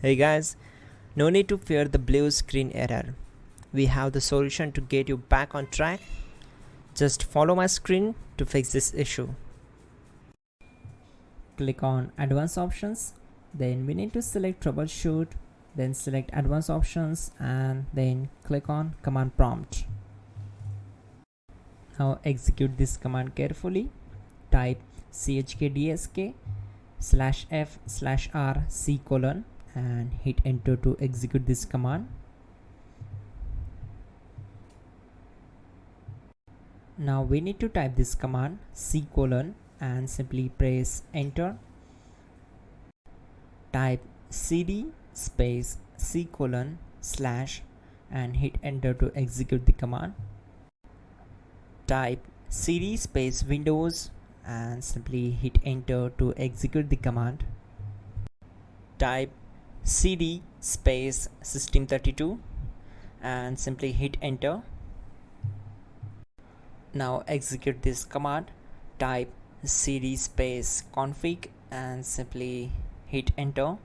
Hey guys, no need to fear the blue screen error. We have the solution to get you back on track. Just follow my screen to fix this issue. Click on Advanced Options, then we need to select Troubleshoot, then select Advanced Options and then click on Command Prompt. Now execute this command carefully. Type chkdsk/f/r/c: and hit enter to execute this command. Now we need to type this command c: and simply press enter. Type cd space c: / and hit enter to execute the command. Type cd space Windows and simply hit enter to execute the command. Type cd space System32 and simply hit enter. Now execute this command. Type cd space config and simply hit enter.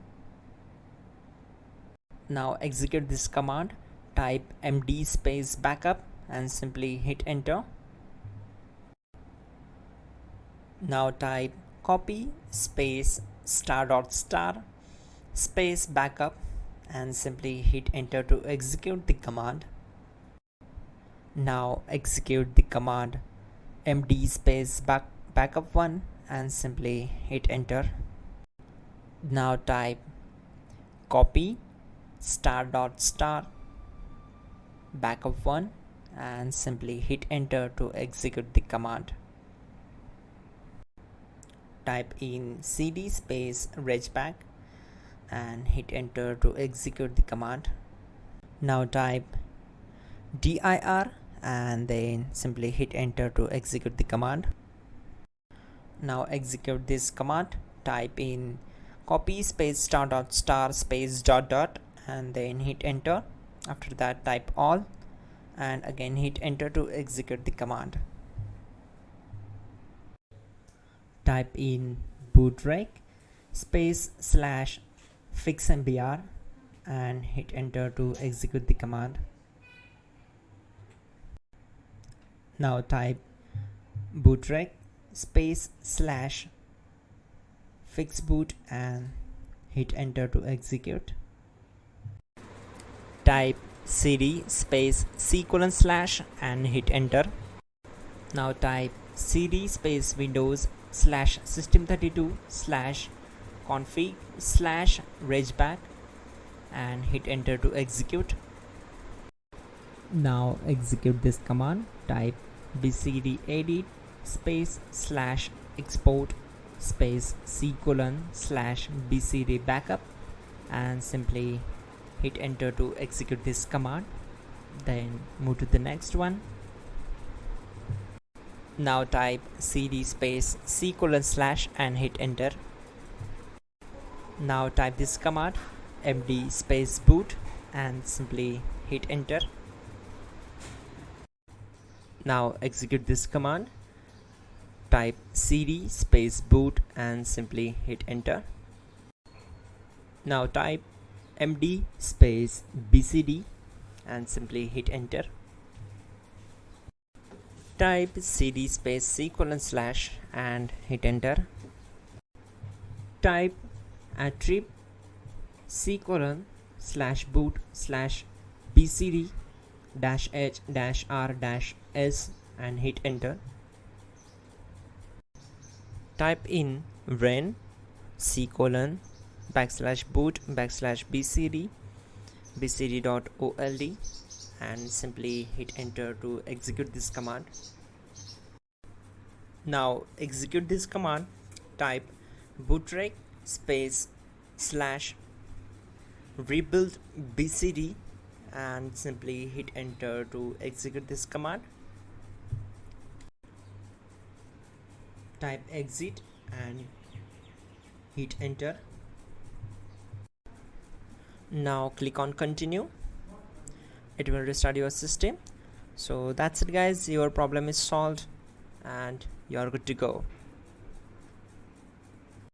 Now execute this command. Type md space backup and simply hit enter. Now type copy space *** space backup and simply hit enter to execute the command. Now execute the command md space backup1 and simply hit enter. Now type copy ** backup1 and simply hit enter to execute the command. Type in cd space regback and hit enter to execute the command. Now type dir and then simply hit enter to execute the command. Now execute this command. Type in copy space ** space ... and then hit enter. After that type all and again hit enter to execute the command. Type in bootrec space / fixmbr and hit enter to execute the command. Now type bootrec space / fixboot and hit enter to execute. Type cd space c: / and hit enter. Now type cd space Windows /System32 /config /regback and hit enter to execute. Now execute this command. Type bcdedit space / export space c: /bcd backup and simply hit enter to execute this command. Then move to the next one. Now type cd space c: / and hit enter. Now type this command md space boot and simply hit enter. Now execute this command. Type cd space boot and simply hit enter. Now type md space bcd and simply hit enter. Type cd space c: / and hit enter. Type attrib c: /boot /bcd -h -r -s and hit enter. Type in ren c: /boot /bcd bcd.old and simply hit enter to execute this command. Now execute this command. Type bootrec space / rebuildbcd and simply hit enter to execute this command. Type exit and hit enter. Now click on continue. It will restart your system. So that's it guys, your problem is solved and you're good to go.